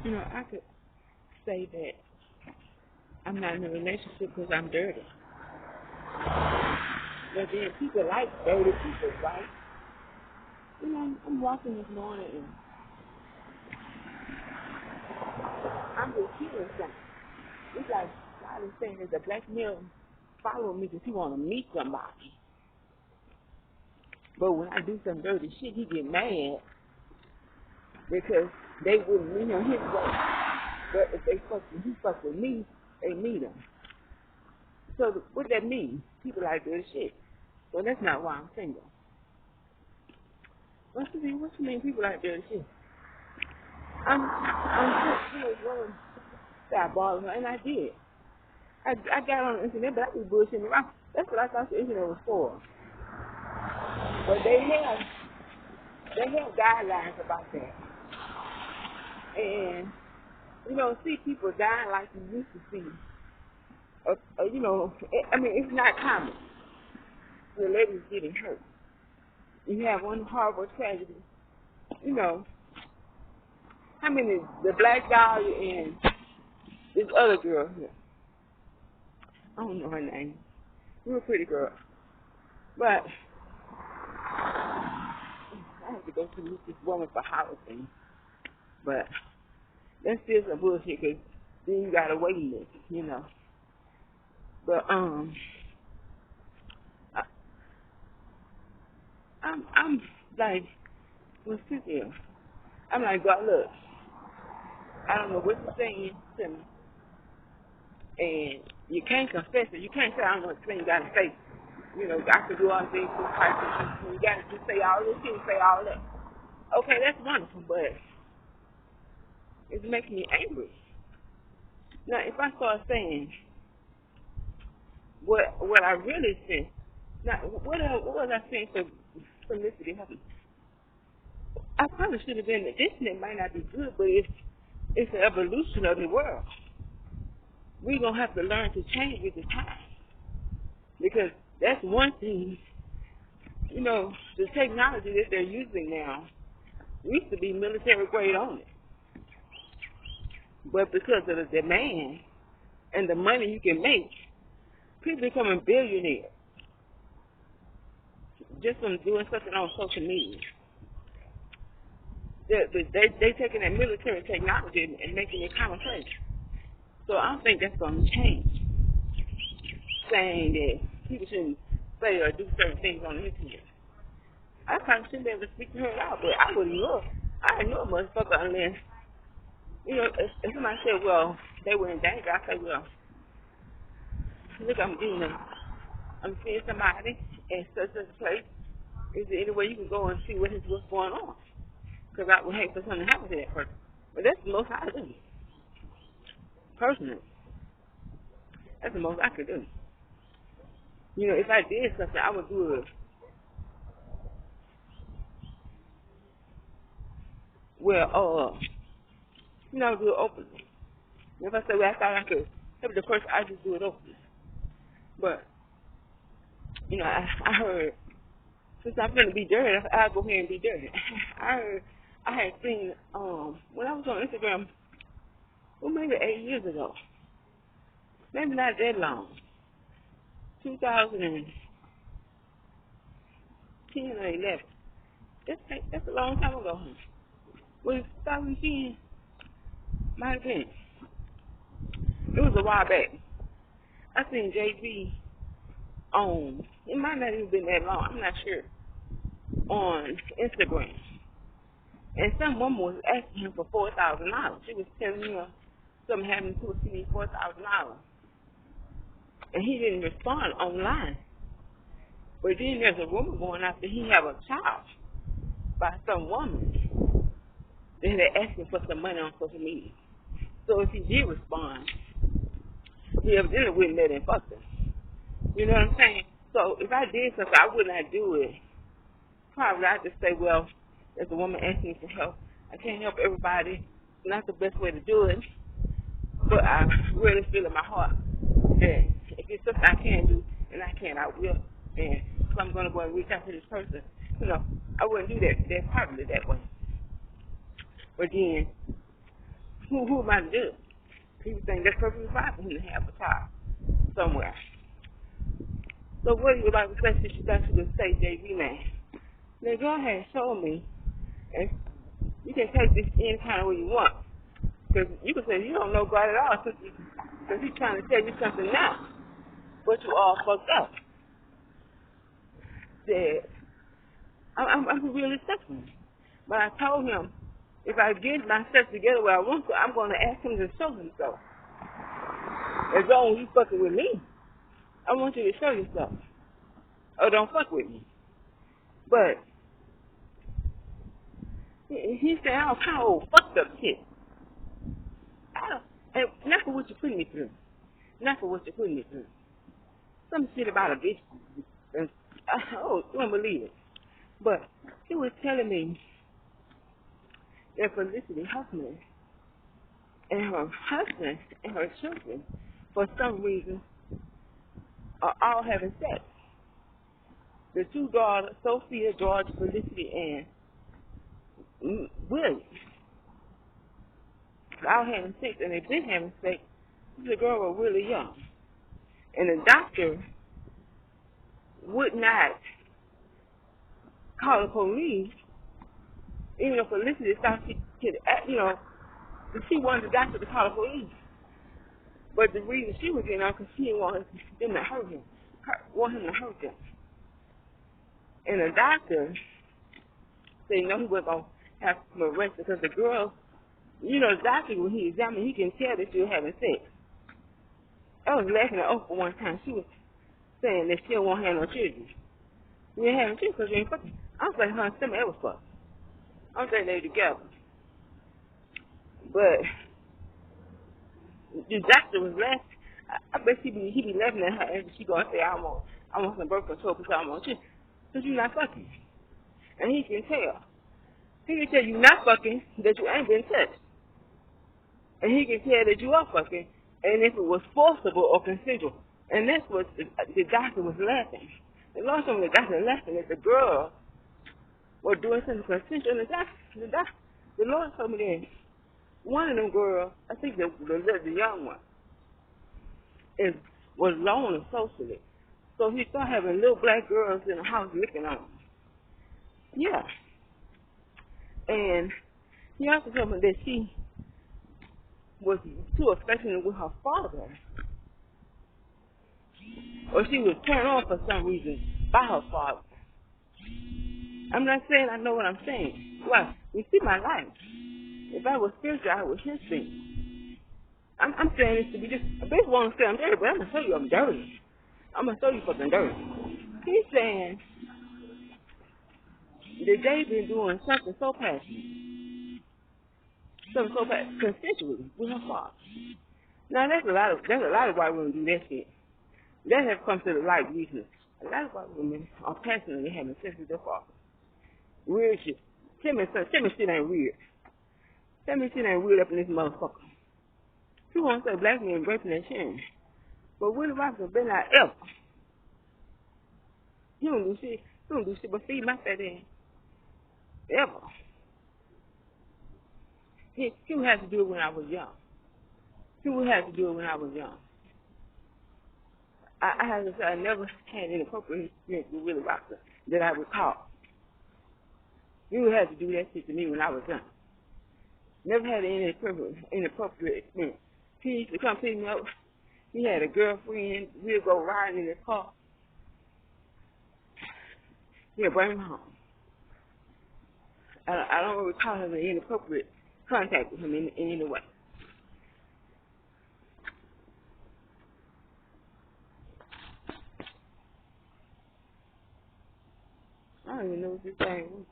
I could say that I'm not in a relationship because I'm dirty. But then people like dirty people, right? I'm walking this morning and I'm just hearing something. It's like God is saying there's a black male following me because he want to meet somebody. But when I do some dirty shit, he get mad because they wouldn't meet him his way. But if he fuck with me, they meet him. So what that mean? People like dirty shit. So that's not why I'm single. What you mean people like dirty shit? I'm just woman that bothered her, and I did. I got on the internet, but I was bullshitting around. That's what I thought the internet was for. But they have guidelines about that. And you don't see people dying like you used to see. It's not common. The ladies getting hurt. You have one horrible tragedy. How many, the black guy and this other girl here. I don't know her name. Real pretty girl. But I have to go to meet this woman for housing. But that's still some bullshit because then you got to wait list. But I'm like, what's this here? I'm like, God, look, I don't know what you're saying to me. And you can't confess it. You can't say, I don't know what you're saying. You got to say, I can do all things through Christ. You got to just say all this and say all that. Okay, that's wonderful, but it's making me angry. Now, if I start saying what I really think, now, what was I saying for Felicity Huffman? I probably should have been, this it might not be good, but it's an evolution of the world. We're going to have to learn to change with the time. Because that's one thing, the technology that they're using now used to be military grade only. But because of the demand and the money you can make, people becoming billionaires just from doing something on social media. They taking that military technology and making it commonplace. So I don't think that's going to change. Saying that people shouldn't say or do certain things on the internet. I probably shouldn't be able to speak to her out, but I wouldn't know. I didn't know a motherfucker unless, if somebody said, well, they were in danger, I say, well, look, I'm seeing somebody at such a place. Is there any way you can go and see what's going on? Because I would hate for something to happen to that person. But that's the most I do. Personally. That's the most I could do. If I did something, I would do it. Well, do it openly. If I say, well, I thought I could help the person, I just do it openly. But, I heard, since I'm going to be dirty, I'll go ahead and be dirty. I had seen, when I was on Instagram, maybe 8 years ago, maybe not that long, 2010 or 11. That's a long time ago. Was 2010? Might have been. It was a while back. I seen JB on, it might not even been that long, I'm not sure, on Instagram. And some woman was asking him for $4,000. She was telling him something happened to her, she needs $4,000. And he didn't respond online. But then there's a woman going after he have a child by some woman. Then they're asking for some money on social media. So if he did respond, he evidently wouldn't let him fuck them. You know what I'm saying? So if I did something, I would not do it. Probably I'd just say, well, there's a woman asking me for help. I can't help everybody. It's not the best way to do it. But I really feel in my heart that if it's something I can do, and I will. And if I'm going to go and reach out to this person, I wouldn't do that probably that way. But then, who am I to do? People think that's perfectly fine for him to have a child somewhere. So what do you like to say since you got to the state JV man? Now God has shown me, and you can take this any kind of way you want. Because you can say you don't know God at all because he's trying to tell you something now. But you all fucked up. Said, I'm really suffering. But I told him, if I get myself together where I want to, I'm going to ask him to show himself. As long as you fucking with me, I want you to show yourself. Or don't fuck with me. But he said, I'm kind of old fucked up shit. And not for what you're putting me through. Not for what you're putting me through. Some shit about a bitch. And, you won't believe it. But he was telling me that Felicity Huffman and her husband and her children, for some reason, are all having sex. The two daughters, Sophia, George, Felicity, and Willie, all having sex, and they've been having sex since the girl was really young. And the doctor would not call the police, even though Felicity thought she could, she wanted the doctor to call the police. But the reason she was getting out because she didn't want them to hurt him, want him to hurt them. And the doctor said, no, he wasn't going to have him arrested because the girl, the doctor, when he examined, he can tell that she was having sex. I was laughing at Oprah one time. She was saying that she don't want to have no children. You ain't having children because you ain't fucking. I was like, her and Simon ever fuck. I was like, they together. But the doctor was laughing. I bet he be laughing at her and she gonna say, I want some birth control because I want children. Because you're not fucking. And he can tell. He can tell you not fucking that you ain't been touched. And he can tell that you are fucking. And if it was forcible or consensual. And that's what the doctor was laughing. The Lord told me the doctor was laughing that the girl was doing something consensual. And the Lord told me that one of them girls, I think the young one, was lonely socially. So he started having little black girls in the house looking on him. Yeah. And he also told me that she was too affectionate with her father. Or she was turned on for some reason by her father. I'm not saying I know what I'm saying. Why? You see my life. If I was spiritual, I would his thing. I'm saying this to be just, a bitch want to say I'm dirty, but I'm going to show you I'm dirty. I'm going to show you fucking dirty. He's saying that they've been doing something so passionate. Something so passionate, consensually with her father. Now, there's a lot of white women do that shit. That has come to the light recently. A lot of white women are passionately having sex with their father. Weird shit. Tell me shit ain't weird. Tell me shit ain't weird up in this motherfucker. She wants to say black men raping and sharing. But Willie Robinson been out ever. He don't do shit but feed my fat ass. Ever. He would have to do it when I was young. I have to say I never had any appropriate experience with Willie Robinson that I recall. He would have to do that shit to me when I was young. Never had any inappropriate experience. He used to come pick me up. He had a girlfriend. We'd go riding in his car. He'd bring me home. I don't recall having inappropriate contact with him in any way. I don't even know what this thing was.